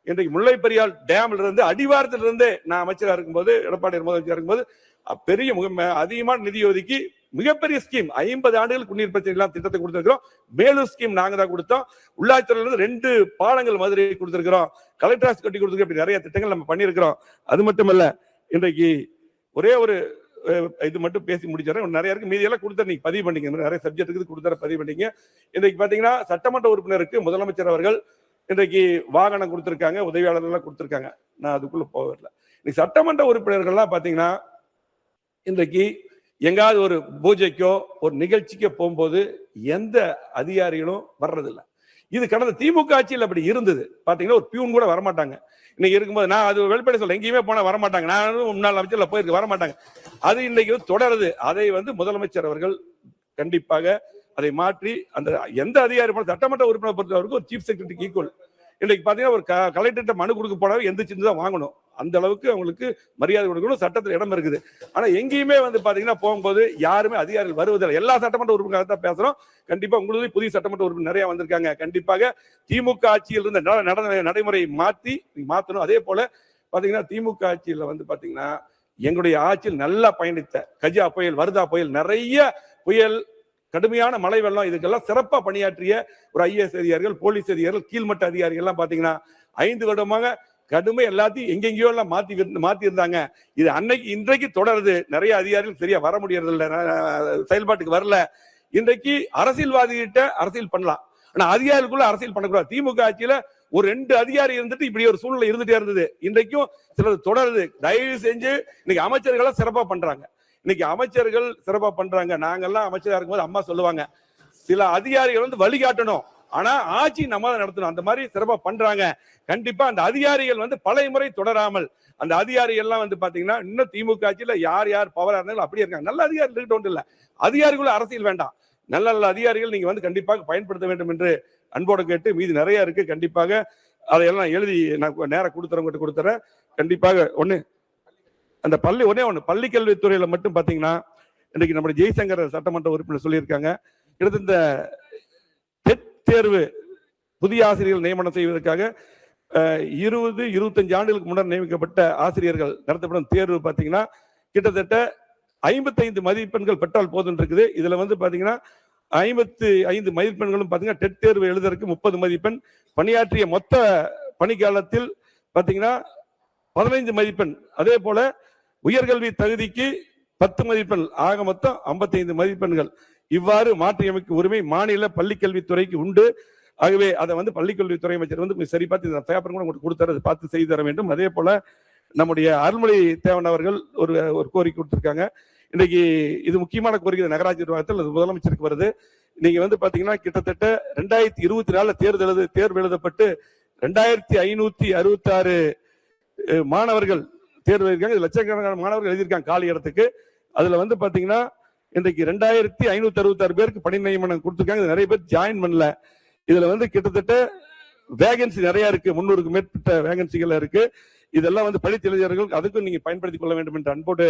இன்றைக்கு முல்லை பெரியால் டேம்ல இருந்து அடிவாரத்திலிருந்தே நான் அமைச்சராக இருக்கும்போது, எடப்பாடி முதலமைச்சராக இருக்கும்போது பெரிய அதிகமான நிதி ஒதுக்கி மிகப்பெரிய ஸ்கீம் 50 ஆண்டுகள் குடிநீர் பிரச்சனை எல்லாம் திட்டத்தை கொடுத்திருக்கிறோம். மேலும் ஸ்கீம் நாங்க தான் கொடுத்தோம். உள்ளாட்சித்துறையில இருந்து 2 பாலங்கள் மதுரை கொடுத்திருக்கிறோம். கலெக்டர் ஆஃபீஸ் கட்டி கொடுத்திருக்கோம். நிறைய திட்டங்கள் நம்ம பண்ணியிருக்கிறோம். அது மட்டுமல்ல, இன்றைக்கு ஒரே ஒரு இது மட்டும் பேசி முடிச்சிடறேன். நிறைய இருக்கு, மீதி எல்லாம் கொடுத்தா நீங்க பதிவு பண்ணிக்க. நிறைய சப்ஜெக்ட் கொடுத்தா பதிவு பண்ணிக்க. இன்றைக்கு பாத்தீங்கன்னா சட்டமன்ற உறுப்பினருக்கு முதலமைச்சர் அவர்கள் இன்றைக்கு வாகனம் கொடுத்திருக்காங்க, உதவியாளர்கள் எல்லாம் கொடுத்திருக்காங்க. நான் அதுக்குள்ள போகல. இன்னைக்கு சட்டமன்ற உறுப்பினர்கள்லாம் பாத்தீங்கன்னா இன்றைக்கு எங்காவது ஒரு பூஜைக்கோ ஒரு நிகழ்ச்சிக்கோ போகும்போது எந்த அதிகாரிகளும் வர்றதில்லை. இது கடந்த திமுக ஆட்சியில் அப்படி இருந்தது. பாத்தீங்கன்னா ஒரு பியூன் கூட வரமாட்டாங்க. இன்னைக்கு இருக்கும்போது நான் அது வெளிப்படை சொல்ல, எங்கேயுமே போனா வரமாட்டாங்க. நானும் முன்னாள் அமைச்சர்ல போயிருக்கு, வரமாட்டாங்க. அது இன்னைக்கு தொடருது. அதை வந்து முதலமைச்சர் அவர்கள் கண்டிப்பாக அதை மாற்றி அந்த எந்த அதிகாரி சட்டமன்ற உறுப்பினர் பொறுத்தவரைக்கும் ஒரு சீஃப் செக்ரட்டரிக்கு ஈக்குவல். இன்னைக்கு பாத்தீங்கன்னா ஒரு கலெக்டர்கிட்ட மனு கொடுக்க போனாலும் எந்த சின்ன தான் வாங்கணும். அந்த அளவுக்கு அவங்களுக்கு மரியாதை கொடுக்கணும். சட்டத்தில் இடம் இருக்குது. ஆனா எங்கேயுமே வந்து பாத்தீங்கன்னா போகும்போது யாருமே அதிகாரிகள் வருவதில்லை. எல்லா சட்டமன்ற உறுப்பினர்கள் தான் பேசுறோம். கண்டிப்பா உங்களுக்கு புதிய சட்டமன்ற உறுப்பினர் நிறைய வந்திருக்காங்க. கண்டிப்பாக திமுக ஆட்சியில் இருந்த நடைமுறையை மாற்றணும். அதே போல பாத்தீங்கன்னா திமுக ஆட்சியில் வந்து பாத்தீங்கன்னா எங்களுடைய ஆட்சியில் நல்லா பயணித்த கஜா புயல், வர்தா புயல், நிறைய புயல், கடுமையான மழை வெள்ளம், இதுக்கெல்லாம் சிறப்பா பணியாற்றிய ஒரு IAS அதிகாரிகள், போலீஸ் அதிகாரிகள், கீழ்மட்ட அதிகாரிகள் எல்லாம் பாத்தீங்கன்னா 5 வருடமாக கடுமை எல்லாத்தையும் எங்கெங்கயோ எல்லாம் மாத்தி இருந்தாங்க. இது இன்றைக்கு தொடருது. நிறைய அதிகாரிகள் சரியா வர முடியறதில்ல, செயல்பாட்டுக்கு வரல. இன்றைக்கு அரசியல்வாதிகிட்ட அரசியல் பண்ணலாம், ஆனா அதிகாரிகளுக்குள்ள அரசியல் பண்ணக்கூடாது. திமுக ஆட்சியில ஒரு 2 அதிகாரி இருந்துட்டு இப்படி ஒரு சூழ்நிலை இருந்துட்டே இருந்தது. இன்றைக்கும் சிலது தொடருது. தயவு செஞ்சு இன்னைக்கு அமைச்சர்கள் சிறப்பா பண்றாங்க. இன்னைக்கு அமைச்சர்கள் சிறப்பா பண்றாங்க. நாங்கெல்லாம் அமைச்சரா இருக்கும்போது அம்மா சொல்லுவாங்க, சில அதிகாரிகள் வந்து வழிகாட்டணும், ஆனா ஆட்சி நம்ம தான் நடத்தணும். அந்த மாதிரி சிறப்பா பண்றாங்க. கண்டிப்பா அந்த அதிகாரிகள் வந்து பழைய முறை தொடராமல், அந்த அதிகாரிகள் எல்லாம் வந்து பாத்தீங்கன்னா இன்னும் திமுக ஆட்சியில யார் பவரா இருந்தாலும் அப்படியே இருக்காங்க. நல்ல அதிகாரிகள் இருக்கட்டும் இல்ல, அதிகாரிகள் அரசியல் வேண்டாம். நல்ல அதிகாரிகள் நீங்க வந்து கண்டிப்பாக பயன்படுத்த வேண்டும் என்று அன்போடு கேட்டு, மீது நிறைய இருக்கு. கண்டிப்பாக அதையெல்லாம் எழுதி நான் நேரம் கொடுத்துறேன். கண்டிப்பாக அந்த பள்ளி கல்வித்துறையில மட்டும் பாத்தீங்கன்னா இன்னைக்கு நம்முடைய ஜெய்சங்கர் சட்டமன்ற உறுப்பினர் சொல்லியிருக்காங்க, கிட்டத்தட்ட டெட் தேர்வு புதிய ஆசிரியர்கள் நியமனம் செய்வதற்காக 20-25 ஆண்டுகளுக்கு முன்னர் நியமிக்கப்பட்ட ஆசிரியர்கள் நடத்தப்படும் தேர்வு பாத்தீங்கன்னா கிட்டத்தட்ட 55 மதிப்பெண்கள் பெற்றால் போதும் இருக்குது. இதுல வந்து பாத்தீங்கன்னா 55 மதிப்பெண்களும் பாத்தீங்கன்னா டெட் தேர்வு எழுதுறதுக்கு 30 மதிப்பெண், பணியாற்றிய மொத்த பணிக்காலத்தில் பாத்தீங்கன்னா 15 மதிப்பெண், அதே போல உயர்கல்வி தகுதிக்கு 10 மதிப்பெண், ஆக மொத்தம் 55 மதிப்பெண்கள். இவ்வாறு மாற்றியமைக்கும் உரிமை மாநில பள்ளிக்கல்வித்துறைக்கு உண்டு. ஆகவே அதை வந்து பள்ளிக்கல்வித்துறை அமைச்சர் வந்து சரி பார்த்து இந்த பேப்பர் கூட உங்களுக்கு கொடுத்தாரு, அதை பார்த்து செய்து தர வேண்டும். அதே போல நம்முடைய அருள்மொழி தேவன் அவர்கள் ஒரு கோரிக்கை கொடுத்திருக்காங்க. இன்னைக்கு இது முக்கியமான கோரிக்கை நகராட்சி நிர்வாகத்தில் அது முதலமைச்சருக்கு வருது. நீங்க வந்து பாத்தீங்கன்னா கிட்டத்தட்ட 2024 தேர்வு எழுதப்பட்டு 2566 மாணவர்கள் தேர்வு எழுதியிருக்காங்க. லட்சக்கணக்கான மாணவர்கள் எழுதியிருக்காங்க காலி இடத்துக்கு. அதுல வந்து பாத்தீங்கன்னா இன்றைக்கு 2566 பேருக்கு பணி நியமனம் கொடுத்திருக்காங்க. நிறைய பேர் ஜாயின் பண்ணல. இதுல வந்து கிட்டத்தட்ட வேகன்சி நிறைய இருக்கு, 300க்கு மேற்பட்ட வேகன்சிகள் இருக்கு. இதெல்லாம் வந்து படித்த இளைஞர்கள் அதுக்கும் நீங்க பயன்படுத்திக் கொள்ள வேண்டும் என்று அன்போடு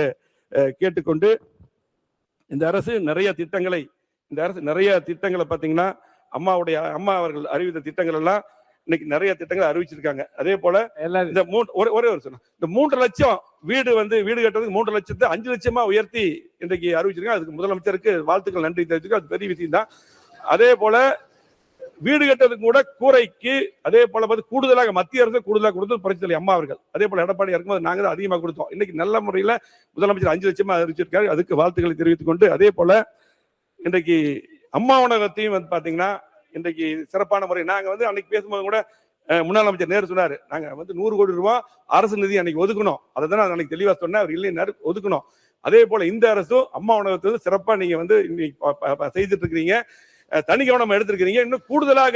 கேட்டுக்கொண்டு, இந்த அரசு நிறைய திட்டங்களை பாத்தீங்கன்னா அம்மா அவர்கள் அறிவித்த திட்டங்கள் எல்லாம் இன்னைக்கு நிறைய திட்டங்களை அறிவிச்சிருக்காங்க. அதே போல இந்த ஒரே ஒரு சொன்ன இந்த 3 லட்சம் வீடு கட்டுறதுக்கு 3 லட்சத்தை 5 லட்சமா உயர்த்தி இன்றைக்கு அறிவிச்சிருக்காங்க. அதுக்கு முதலமைச்சருக்கு வாழ்த்துக்கள், நன்றி தெரிவிச்சிருக்கோம். அது பெரிய விஷயம் தான். அதே போல வீடு கட்டுறதுக்கு கூட கூரைக்கு அதே போல கூடுதலாக மத்திய அரசு கூடுதலாக கொடுத்து புரட்சித்தலைவர் அம்மா அவர்கள், அதே போல எடப்பாடி இருக்கும்போது நாங்க தான் அதிகமாக கொடுத்தோம். இன்னைக்கு நல்ல முறையில் முதலமைச்சர் 5 லட்சமா அறிவிச்சிருக்காரு. அதுக்கு வாழ்த்துக்களை தெரிவித்துக் கொண்டு, அதே போல இன்றைக்கு அம்மா உணவகத்தையும் வந்து பாத்தீங்கன்னா இன்றைக்கு சிறப்பான முறை நாங்க வந்து அன்னைக்கு பேசும்போது கூட முன்னாள் அமைச்சர் நேரு சொன்னாரு, நாங்க வந்து 100 கோடி ரூபாய் அரசு நிதி அன்னைக்கு ஒதுக்கணும். அதை தான் அன்னைக்கு தெளிவா சொன்னேன். அவர் இல்லை ஒதுக்கணும். அதே போல இந்த அரசும் அம்மா உணவகத்தை வந்து சிறப்பா நீங்க வந்து செய்துட்டு இருக்கிறீங்க, தனி கவனம் எடுத்திருக்கிறீங்க. இன்னும் கூடுதலாக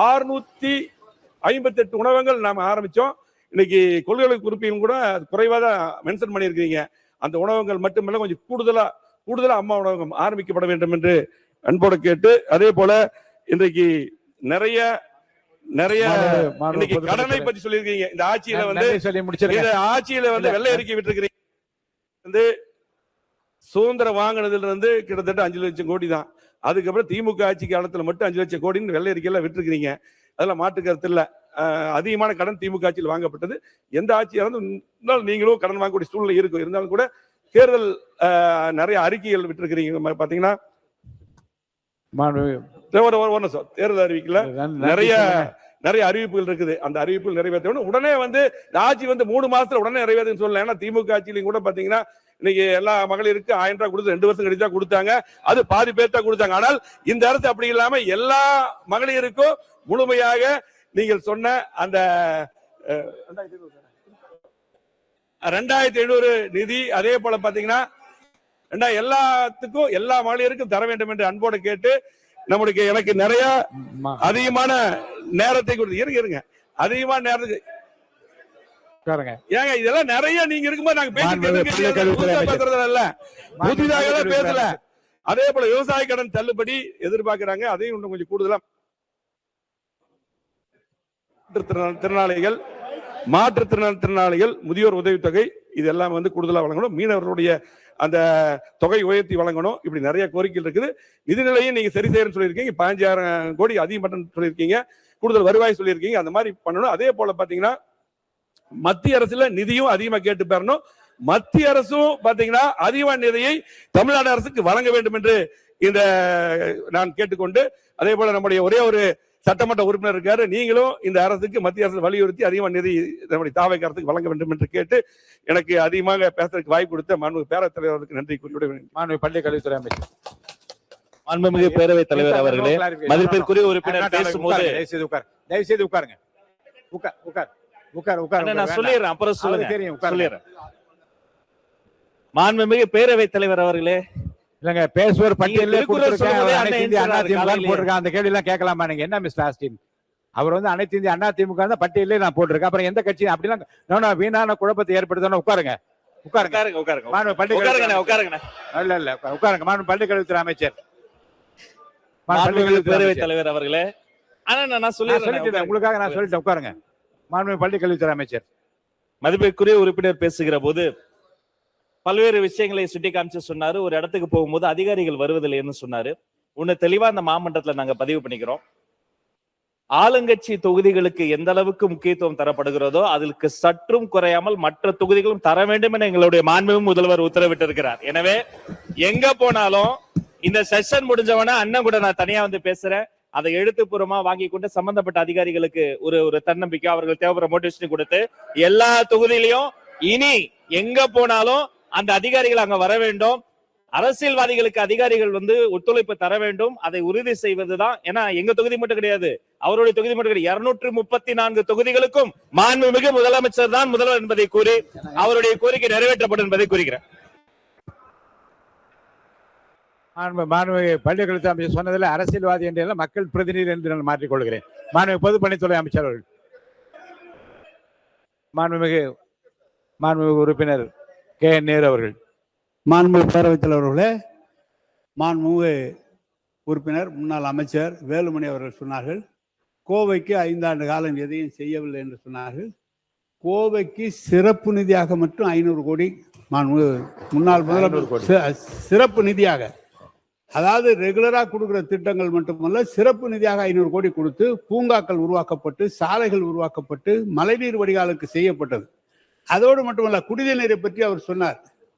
658 உணவகங்கள் நாம ஆரம்பிச்சோம். இன்னைக்கு கொள்கை குறிப்பிலும் கூட குறைவா தான் மென்ஷன் பண்ணியிருக்கீங்க. அந்த உணவகங்கள் மட்டுமல்ல, கொஞ்சம் கூடுதலா அம்மா உணவகம் ஆரம்பிக்கப்பட வேண்டும் என்று அன்போடு கேட்டு, அதே போல இன்றைக்கு நிறைய இன்னைக்கு கடனை பத்தி சொல்லியிருக்கீங்க. இந்த ஆட்சியில வந்து வெள்ளை அறிக்கை விட்டுருக்கிறீங்க. வந்து சுதந்திரம் வாங்கினதுல இருந்து கிட்டத்தட்ட 5 லட்சம் கோடி தான். அதுக்கப்புறம் திமுக ஆட்சி காலத்துல மட்டும் 5 லட்சம் கோடின்னு வெள்ளை அறிக்கையில விட்டுருக்கீங்க. அதெல்லாம் மாற்று கருத்து இல்ல. அதிகமான கடன் திமுக ஆட்சியில் வாங்கப்பட்டது. எந்த ஆட்சியா இருந்தாலும் நீங்களும் கடன் வாங்கக்கூடிய சூழ்நிலை இருக்கும். இருந்தாலும் கூட தேர்தல் நிறைய அறிக்கைகள் விட்டுருக்கிறீங்க. பாத்தீங்கன்னா தேர்தல் அறிவிக்கல நிறைய அறிவிப்புகள் இருக்குது. அந்த அறிவிப்புகள் நிறைவேற்றணும். உடனே வந்து ஆட்சி வந்து 3 மாசத்துல உடனே நிறைவேற்றுன்னு சொல்லல. ஏன்னா திமுக ஆட்சியிலையும் கூட பாத்தீங்கன்னா இன்னைக்கு எல்லா மகளிருக்கு 1000 ரூபாய் கொடுத்து 2 வருஷம் கழிச்சு தான் கொடுத்தாங்க. அது பாதி பேர் தான் கொடுத்தாங்க. ஆனால் இந்த அரசு அப்படி இல்லாம எல்லா மகளிருக்கும் முழுமையாக நீங்கள் சொன்ன அந்த 2700 நிதி, அதே போல பாத்தீங்கன்னா எல்லாத்துக்கும் எல்லா மகளிருக்கும் தர வேண்டும் என்று அன்போடு கேட்டு, நம்மளுக்கு எனக்கு நிறைய அதிகமான நேரத்தை கொடுத்து இருங்க அதிகமான நேரத்துக்கு ஏங்க இதெல்லாம் நிறைய நீங்க இருக்கும்போது நாங்க பேசுறதில்ல, புதிதாக பேசல. அதே போல விவசாய கடன் தள்ளுபடி எதிர்பார்க்கிறாங்க. அதையும் இன்னும் கொஞ்சம் கூடுதலா மாற்றுத்திறனாளிகள் முதியோர் உதவித்தொகை இதெல்லாம் வந்து கூடுதலா வழங்கணும். மீனவர்களுடைய அந்த தொகை உயர்த்தி வழங்கணும். இப்படி நிறைய கோரிக்கைகள் இருக்குது. நிதிநிலையை நீங்க சரி செய்யறன்னு சொல்லியிருக்கீங்க. 15,000 கோடி அதிகம் பண்ண சொல்லியிருக்கீங்க. கூடுதல் வருவாய் சொல்லியிருக்கீங்க. அந்த மாதிரி பண்ணணும். அதே போல பாத்தீங்கன்னா மத்திய அரசுல நிதியும் அதிகமா கேட்டு பெறணும். மத்திய அரசும் பாத்தீங்கன்னா அதிகமான நிதியை தமிழ்நாடு அரசுக்கு வழங்க வேண்டும் என்று இந்த நான் கேட்டுக்கொண்டு, அதே போல நம்முடைய ஒரே ஒரு சட்டமன்ற உறுப்பினர் இருக்காரு, நீங்களும் இந்த அரசுக்கு மத்திய அரசு வலியுறுத்தி அதிகமான நிதி நம்முடைய தாவேக அரசுக்கு வழங்க வேண்டும் என்று கேட்டு, எனக்கு அதிகமாக பேசுறதுக்கு வாய்ப்பு கொடுத்த மாண்புமிகு பேரவைத் தலைவருக்கு நன்றி கூறிவிடுவேன். மாண்புமிகு பள்ளிக் கல்வித்துறை அமைச்சர். மாண்புமிகு பேரவைத் தலைவர் அவர்களே, மதிப்பிற்குரிய உறுப்பினர் பேசும்போது தயவு செய்து உட்காருங்க. நான் சொல்லிடுறேன், அப்புறம் சொல்லிடுறேன். மாண்புமிகு பேரவைத் தலைவர் அவர்களே, இல்லங்க பேசுவோர் பட்டியலே போட்டிருக்கேன். அந்த கேள்வி எல்லாம் கேட்கலாமா நீங்க? என்ன மிஸ்டர் ஆஸ்டின், அவர் வந்து அனைத்து இந்திய அண்ணா திமுக தான் பட்டியலே நான் போட்டிருக்கேன். அப்புறம் எந்த கட்சி அப்படிலாம் வீணான குழப்பத்தை ஏற்படுத்தணும். உட்காருங்க. பள்ளிக்கல்வித்துறை அமைச்சர். பேரவைத் தலைவர் அவர்களே, நான் சொல்லிடுறேன், உங்களுக்காக நான் சொல்லிட்டேன். உட்காருங்க. மாண்புமிகு பள்ளிக்கல்வித்துறை அமைச்சர். மதிப்பிற்குரிய உறுப்பினர் பேசுகிற போது பல்வேறு விஷயங்களை சுட்டி காமிச்சு சொன்னாரு. ஒரு இடத்துக்கு போகும்போது அதிகாரிகள் வருவதில்லைன்னு சொன்னாரு. ஒண்ணு தெளிவா அந்த மாமன்றத்துல நாங்க பதிவு பண்ணிக்கிறோம். ஆளுங்கட்சி தொகுதிகளுக்கு எந்த அளவுக்கு முக்கியத்துவம் தரப்படுகிறதோ அதற்கு சற்றும் குறையாமல் மற்ற தொகுதிகளும் தர வேண்டும் என எங்களுடைய மாண்புமிகு முதல்வர் உத்தரவிட்டிருக்கிறார். எனவே எங்க போனாலும் இந்த செஷன் முடிஞ்சவன அண்ணன் கூட நான் தனியா வந்து பேசுறேன், அதை எழுத்துப்பூர்வமா வாங்கி கொண்டு சம்பந்தப்பட்ட அதிகாரிகளுக்கு ஒரு தன்னம்பிக்கை, அவர்கள் தேவைப்படுற மோட்டிவேஷன் கொடுத்து எல்லா தொகுதியிலையும் இனி எங்க போனாலும் அந்த அதிகாரிகள் அங்க வர வேண்டும். அரசியல்வாதிகளுக்கு அதிகாரிகள் வந்து ஒத்துழைப்பு தர வேண்டும். அதை உறுதி செய்வதுதான். ஏன்னா எங்க தொகுதி மட்டும் கிடையாது, அவருடைய தொகுதி மட்டும் கிடையாது, 234 தொகுதிகளுக்கும் மாண்புமிகு முதலமைச்சர் தான் முதல்வர் என்பதை கூறி அவருடைய கோரிக்கை நிறைவேற்றப்படும் என்பதை கூறுகிறேன். மாண்புமிகு பள்ளிக்கல்வித்துறை அமைச்சர் சொன்னதில் அரசியல்வாதி என்ற மக்கள் பிரதிநிதி என்று நான் மாற்றிக்கொள்கிறேன். மாண்புமிகு பொதுப்பணித்துறை அமைச்சர் அவர்கள். மாண்புமிகு உறுப்பினர் KN நேரு அவர்கள். மாண்புமிகு பேரவைத் தலைவர்களே, மாண்புமிகு உறுப்பினர் முன்னாள் அமைச்சர் வேலுமணி அவர்கள் சொன்னார்கள், கோவைக்கு 5 ஆண்டு காலம் எதையும் செய்யவில்லை என்று சொன்னார்கள். கோவைக்கு சிறப்பு நிதியாக மட்டும் 500 கோடி மாண்புமிகு முன்னாள் முதலமைச்சர் சிறப்பு நிதியாக, அதாவது ரெகுலரா கொடுக்கிற திட்டங்கள் மட்டுமல்ல, சிறப்பு நிதியாக 500 கோடி கொடுத்து பூங்காக்கள் உருவாக்கப்பட்டு, சாலைகள் உருவாக்கப்பட்டு, மழைநீர் வடிகாலுக்கு செய்யப்பட்டது. அதோடு மட்டுமல்ல, குடிநீர் நீரை பற்றி அவர் சொன்னார்.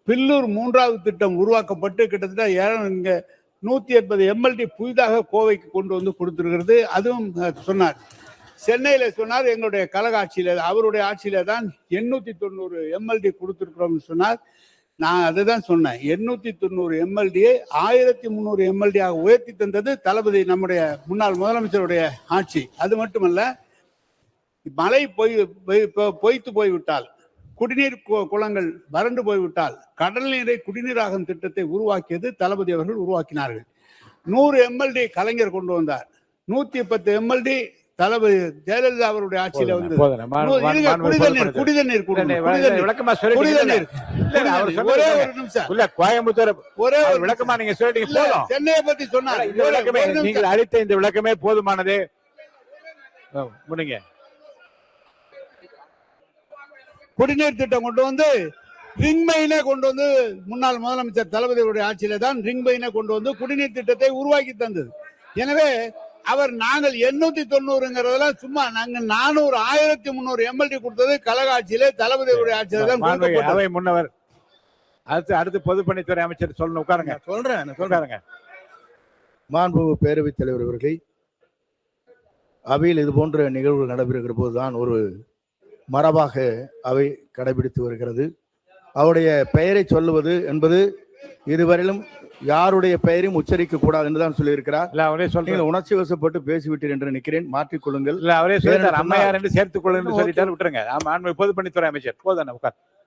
பில்லூர் 3வது திட்டம் உருவாக்கப்பட்டு கிட்டத்தட்ட 180 MLD புதிதாக கோவைக்கு கொண்டு வந்து கொடுத்திருக்கிறது. அதுவும் சொன்னார். சென்னையில சொன்னார், எங்களுடைய கழக ஆட்சியில, அவருடைய ஆட்சியில தான் 890 MLD கொடுத்திருக்கிறோம் சொன்னார். நான் அதுதான் சொன்னேன், 890 MLD 1300 MLD ஆக உயர்த்தி தந்தது தளபதி நம்முடைய முன்னாள் முதலமைச்சருடைய ஆட்சி. அது மட்டுமல்ல, மழை பொய்த்து போய்விட்டால், குடிநீர் குளங்கள் வறண்டு போய்விட்டால் கடல் நீரை குடிநீராகும் திட்டத்தை உருவாக்கியது தளபதி அவர்கள் உருவாக்கினார்கள். 100 MLD கலைஞர் கொண்டு வந்தார். 110 MLD தளபதி ஜெயலலிதா அவருடைய ஆட்சியில வந்து குடிநீர் கோயம்புத்தூர் ஒரே ஒரு விளக்கமா நீங்க சொல்லிட்டீங்க. சென்னையை பத்தி சொன்னார். நீங்கள் அளித்த இந்த விளக்கமே போதுமானது. முடிங்க. குடிநீர் திட்டம் கொண்டு வந்து ரிங் மெயினை கொண்டு வந்து முன்னாள் முதலமைச்சர் தளபதியுடைய ஆட்சியில தான் ரிங் மெயினை கொண்டு வந்து குடிநீர் திட்டத்தை உருவாக்கி தந்தது. எனவே அவர் நாங்கள் 890 சும்மா நாங்க 400 1300 MLD கொடுத்தது கழக ஆட்சியிலே தளபதியுடைய ஆட்சியில தான். அவை முன்னவர் அடுத்து பொதுப்பணித்துறை அமைச்சர் சொல்லணும். உட்காருங்க. சொல்றேன். மாண்புமிகு பேரவைத் தலைவர் அவர்களை, அவையில் இது போன்ற நிகழ்வுகள் நடைபெறுகிற போதுதான் ஒரு மரபாக அவை கடைபிடித்து வருகிறது. அவருடைய பெயரை சொல்லுவது என்பது இதுவரையிலும் யாருடைய பெயரையும் உச்சரிக்க கூடாது என்றுதான் சொல்லியிருக்கிறார். நீங்கள் உணர்ச்சி வசப்பட்டு பேசிவிட்டீர் என்று நினைக்கிறேன், மாற்றிக்கொள்ளுங்கள். அவரே சொல்லிட்டார், அம்மையார் என்று சேர்த்துக் கொள்ளுங்கள் சொல்லிட்டார். விட்டுருங்க. பொதுப்பணித்துறை அமைச்சர் போதான உட்கார்.